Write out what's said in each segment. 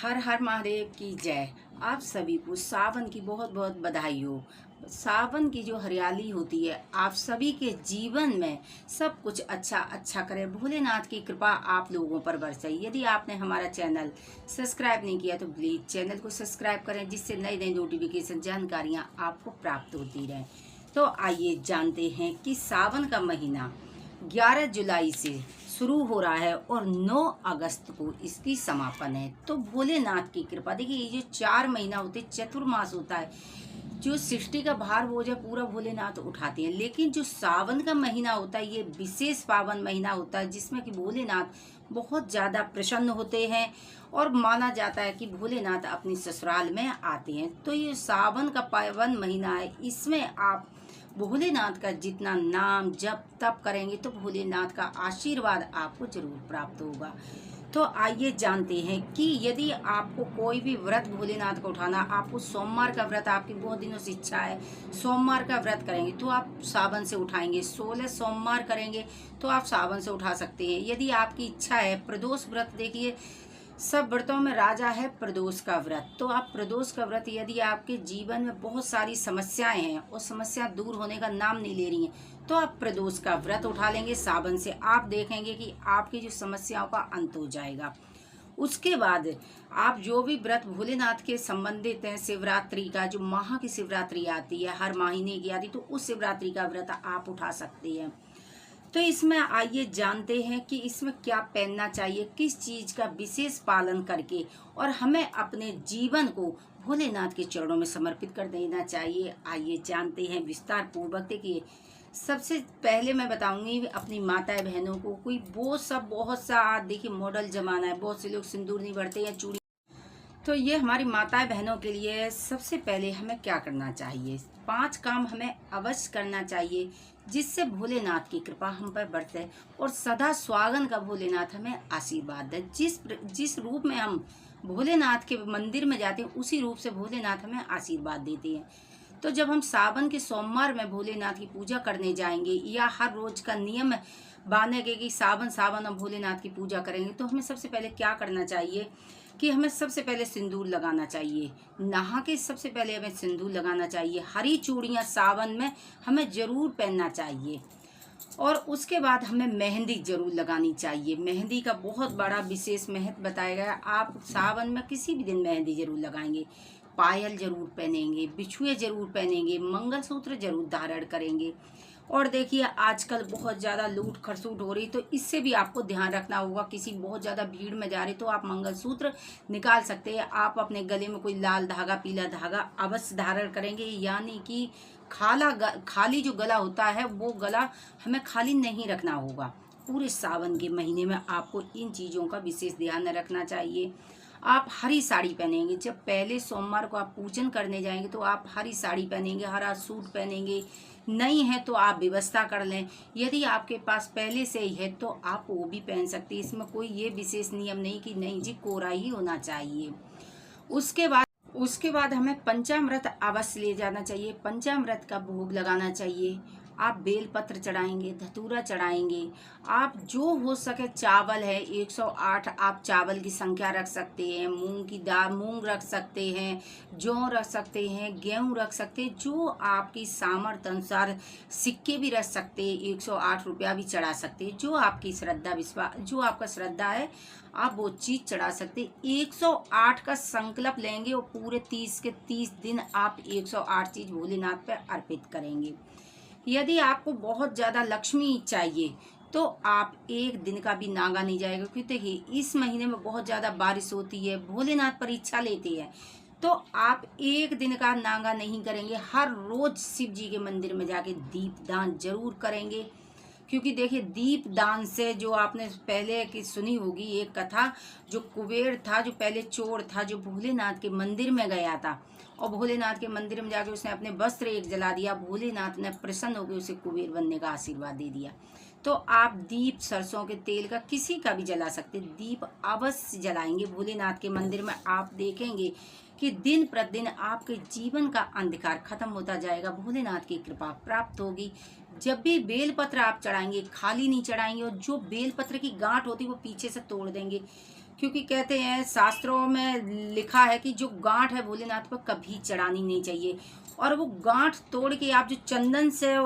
हर हर महादेव की जय। आप सभी को सावन की बहुत बहुत बधाई हो। सावन की जो हरियाली होती है आप सभी के जीवन में सब कुछ अच्छा अच्छा करे, भोलेनाथ की कृपा आप लोगों पर बरसे। यदि आपने हमारा चैनल सब्सक्राइब नहीं किया तो प्लीज़ चैनल को सब्सक्राइब करें, जिससे नई नई नोटिफिकेशन जानकारियाँ आपको प्राप्त होती रहें। तो आइए जानते हैं कि सावन का महीना 11 जुलाई से शुरू हो रहा है और 9 अगस्त को इसकी समापन है। तो भोलेनाथ की कृपा देखिए, ये जो 4 महीना होते चतुर्मास होता है, जो सृष्टि का भार बोझ है पूरा भोलेनाथ उठाते हैं। लेकिन जो सावन का महीना होता है ये विशेष पावन महीना होता है, जिसमें कि भोलेनाथ बहुत ज़्यादा प्रसन्न होते हैं और माना जाता है कि भोलेनाथ अपनी ससुराल में आते हैं। तो ये सावन का पावन महीना है, इसमें आप भोलेनाथ का जितना नाम जप तप करेंगे तो भोलेनाथ का आशीर्वाद आपको जरूर प्राप्त होगा। तो आइए जानते हैं कि यदि आपको कोई भी व्रत भोलेनाथ का उठाना, आपको सोमवार का व्रत आपकी बहुत दिनों से इच्छा है, सोमवार का व्रत करेंगे तो आप सावन से उठाएंगे, 16 सोमवार करेंगे तो आप सावन से उठा सकते हैं। यदि आपकी इच्छा है प्रदोष व्रत, देखिए सब व्रतों में राजा है प्रदोष का व्रत, तो आप प्रदोष का व्रत, यदि आपके जीवन में बहुत सारी समस्याएं हैं और समस्या दूर होने का नाम नहीं ले रही हैं तो आप प्रदोष का व्रत उठा लेंगे सावन से। आप देखेंगे कि आपकी जो समस्याओं का अंत हो जाएगा। उसके बाद आप जो भी व्रत भोलेनाथ के संबंधित हैं, शिवरात्रि का जो माह की शिवरात्रि आती है, हर महीने की आती, तो उस शिवरात्रि का व्रत आप उठा सकते हैं। तो इसमें आइए जानते हैं कि इसमें क्या पहनना चाहिए, किस चीज़ का विशेष पालन करके और हमें अपने जीवन को भोलेनाथ के चरणों में समर्पित कर देना चाहिए। आइए जानते हैं विस्तार पूर्वक। देखिए, सबसे पहले मैं बताऊंगी अपनी माताएं बहनों को, कोई वो सब बहुत सा देखिए मॉडल जमाना है, बहुत से लोग सिंदूर नहीं भरते या चूड़ी, तो ये हमारी माताएं बहनों के लिए सबसे पहले हमें क्या करना चाहिए, 5 काम हमें अवश्य करना चाहिए जिससे भोलेनाथ की कृपा हम पर बरसे और सदा स्वागन का भोलेनाथ हमें आशीर्वाद दे। जिस रूप में हम भोलेनाथ के मंदिर में जाते हैं उसी रूप से भोलेनाथ हमें आशीर्वाद देते हैं। तो जब हम सावन के सोमवार में भोलेनाथ की पूजा करने जाएंगे या हर रोज का नियम बांधेंगे कि सावन सावन हम भोलेनाथ की पूजा करेंगे, तो हमें सबसे पहले क्या करना चाहिए कि हमें सबसे पहले सिंदूर लगाना चाहिए। नहा के सबसे पहले हमें सिंदूर लगाना चाहिए। हरी चूड़ियाँ सावन में हमें जरूर पहनना चाहिए और उसके बाद हमें मेहंदी जरूर लगानी चाहिए। मेहंदी का बहुत बड़ा विशेष महत्व बताया गया। आप सावन में किसी भी दिन मेहंदी जरूर लगाएंगे, पायल जरूर पहनेंगे, बिछुए जरूर पहनेंगे, मंगलसूत्र जरूर धारण करेंगे। और देखिए आजकल बहुत ज़्यादा लूट खरसूट हो रही, तो इससे भी आपको ध्यान रखना होगा। किसी बहुत ज़्यादा भीड़ में जा रहे तो आप मंगलसूत्र निकाल सकते हैं। आप अपने गले में कोई लाल धागा पीला धागा अवश्य धारण करेंगे, यानी कि खाली जो गला होता है वो गला हमें खाली नहीं रखना होगा। पूरे सावन के महीने में आपको इन चीज़ों का विशेष ध्यान रखना चाहिए। आप हरी साड़ी पहनेंगे, जब पहले सोमवार को आप पूजन करने जाएंगे तो आप हरी साड़ी पहनेंगे, हरा सूट पहनेंगे। नहीं है तो आप व्यवस्था कर लें, यदि आपके पास पहले से ही है तो आप वो भी पहन सकते हैं। इसमें कोई ये विशेष नियम नहीं कि नहीं जी कोरा ही होना चाहिए। उसके बाद हमें पंचामृत अवश्य ले जाना चाहिए, पंचामृत का भोग लगाना चाहिए। आप बेलपत्र चढ़ाएंगे, धतूरा चढ़ाएंगे। आप जो हो सके चावल है 108, आप चावल की संख्या रख सकते हैं। मूंग की दाल, मूंग रख सकते हैं, जौ रख सकते हैं, गेहूं रख सकते हैं, जो आपकी सामर्थ्य अनुसार। सिक्के भी रख सकते हैं, 108 रुपया भी चढ़ा सकते हैं। जो आपकी श्रद्धा विश्वास, जो आपका श्रद्धा है आप वो चीज़ चढ़ा सकते। 108 का संकल्प लेंगे और पूरे 30 के 30 दिन आप 108 चीज़ भोलेनाथ पर अर्पित करेंगे। यदि आपको बहुत ज़्यादा लक्ष्मी चाहिए तो आप एक दिन का भी नागा नहीं जाएगा, क्योंकि देखिए इस महीने में बहुत ज़्यादा बारिश होती है, भोलेनाथ परीक्षा लेते हैं। तो आप एक दिन का नागा नहीं करेंगे, हर रोज शिव जी के मंदिर में जाके दीपदान जरूर करेंगे। क्योंकि देखिए दीप दान से, जो आपने पहले की सुनी होगी एक कथा, जो कुबेर था, जो पहले चोर था, जो भोलेनाथ के मंदिर में गया था और भोलेनाथ के मंदिर में जाके उसने अपने वस्त्र एक जला दिया, भोलेनाथ ने प्रसन्न होकर उसे कुबेर बनने का आशीर्वाद दे दिया। तो आप दीप सरसों के तेल का किसी का भी जला सकते, दीप अवश्य जलाएंगे भोलेनाथ के मंदिर में। आप देखेंगे कि दिन प्रतिदिन आपके जीवन का अंधकार खत्म होता जाएगा, भोलेनाथ की कृपा प्राप्त होगी। जब भी बेलपत्र आप चढ़ाएंगे खाली नहीं चढ़ाएंगे, और जो बेलपत्र की गांठ होती है वो पीछे से तोड़ देंगे, क्योंकि कहते हैं शास्त्रों में लिखा है कि जो गांठ है भोलेनाथ पर कभी चढ़ानी नहीं चाहिए। और वो गांठ तोड़ के आप जो चंदन से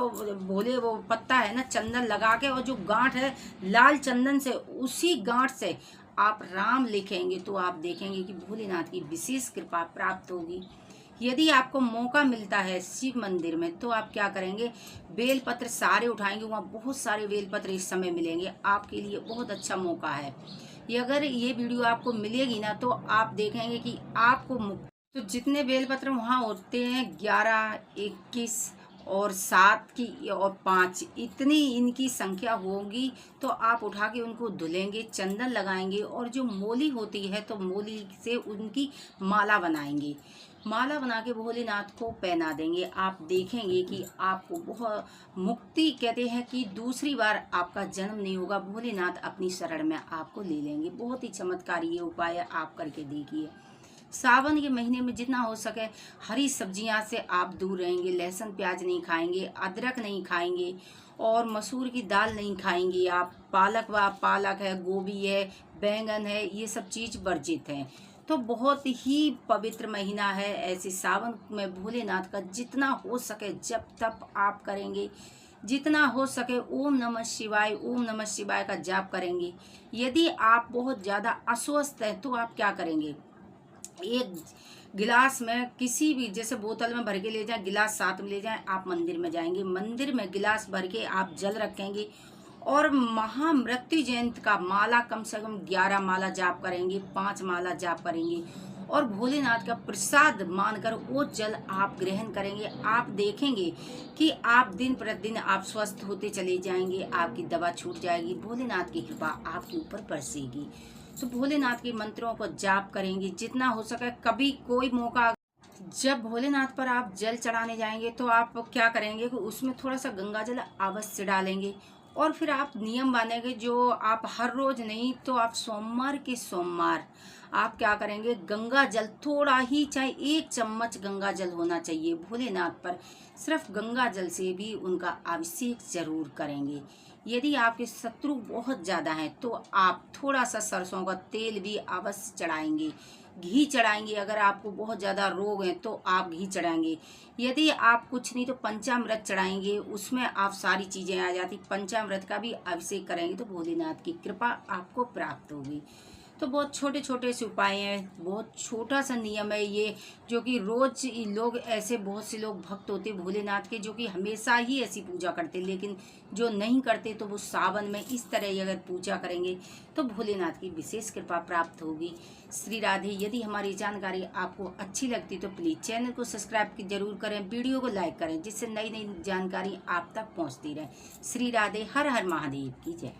भोले वो पत्ता है ना चंदन लगा के, और जो गांठ है लाल चंदन से, उसी गांठ से आप राम लिखेंगे तो आप देखेंगे कि भोलेनाथ की विशेष कृपा प्राप्त होगी। यदि आपको मौका मिलता है शिव मंदिर में तो आप क्या करेंगे, बेलपत्र सारे उठाएंगे, वहाँ बहुत सारे बेलपत्र इस समय मिलेंगे, आपके लिए बहुत अच्छा मौका है। ये अगर ये वीडियो आपको मिलेगी ना तो आप देखेंगे कि आपको तो जितने बेलपत्र वहाँ होते हैं 11, 21 और 7 की और 5, इतनी इनकी संख्या होगी। तो आप उठा के उनको धुलेंगे, चंदन लगाएंगे, और जो मोली होती है तो मोली से उनकी माला बनाएंगे। माला बना के भोलेनाथ को पहना देंगे। आप देखेंगे कि आपको बहुत मुक्ति, कहते हैं कि दूसरी बार आपका जन्म नहीं होगा, भोलेनाथ अपनी शरण में आपको ले लेंगे। बहुत ही चमत्कारी ये उपाय है, आप करके देखिए। सावन के महीने में जितना हो सके हरी सब्जियां से आप दूर रहेंगे, लहसुन प्याज नहीं खाएंगे, अदरक नहीं खाएंगे, और मसूर की दाल नहीं खाएंगे। आप पालक है, गोभी है, बैंगन है, ये सब चीज़ वर्जित है। तो बहुत ही पवित्र महीना है। ऐसे सावन में भोलेनाथ का जितना हो सके जब तक आप करेंगे, जितना हो सके ओम नमः शिवाय का जाप करेंगे। यदि आप बहुत ज़्यादा अस्वस्थ हैं तो आप क्या करेंगे, एक गिलास में किसी भी, जैसे बोतल में भर के ले जाएं, गिलास साथ में ले जाएं, आप मंदिर में जाएंगे, मंदिर में गिलास भर के आप जल रखेंगे, और महामृत्यु जयंत का माला कम से कम 11 माला जाप करेंगे, 5 माला जाप करेंगे, और भोलेनाथ का प्रसाद मानकर वो जल आप ग्रहण करेंगे। आप देखेंगे कि आप दिन प्रतिदिन आप स्वस्थ होते चले जाएंगे, आपकी दवा छूट जाएगी, भोलेनाथ की कृपा आपके ऊपर बरसेगी। तो भोलेनाथ के मंत्रों को जाप करेंगे जितना हो सके। कभी कोई मौका, जब भोलेनाथ पर आप जल चढ़ाने जाएंगे तो आप क्या करेंगे कि उसमें थोड़ा सा गंगा जल अवश्य डालेंगे, और फिर आप नियम मानेंगे, जो आप हर रोज नहीं तो आप सोमवार के सोमवार आप क्या करेंगे, गंगा जल थोड़ा ही, चाहे 1 चम्मच गंगा जल होना चाहिए भोलेनाथ पर, सिर्फ गंगा जल से भी उनका अभिषेक जरूर करेंगे। यदि आपके शत्रु बहुत ज़्यादा हैं तो आप थोड़ा सा सरसों का तेल भी अवश्य चढ़ाएंगे, घी चढ़ाएंगे। अगर आपको बहुत ज़्यादा रोग हैं तो आप घी चढ़ाएंगे। यदि आप कुछ नहीं तो पंचामृत चढ़ाएंगे, उसमें आप सारी चीज़ें आ जाती, पंचामृत का भी अभिषेक करेंगे तो भोलेनाथ की कृपा आपको प्राप्त होगी। तो बहुत छोटे छोटे से उपाय हैं, बहुत छोटा सा नियम है ये, जो कि रोज लोग, ऐसे बहुत से लोग भक्त होते भोलेनाथ के जो कि हमेशा ही ऐसी पूजा करते, लेकिन जो नहीं करते तो वो सावन में इस तरह अगर पूजा करेंगे तो भोलेनाथ की विशेष कृपा प्राप्त होगी। श्री राधे। यदि हमारी जानकारी आपको अच्छी लगती तो प्लीज़ चैनल को सब्सक्राइब जरूर करें, वीडियो को लाइक करें, जिससे नई नई जानकारी आप तक पहुँचती रहे। श्री राधे। हर हर महादेव की जय।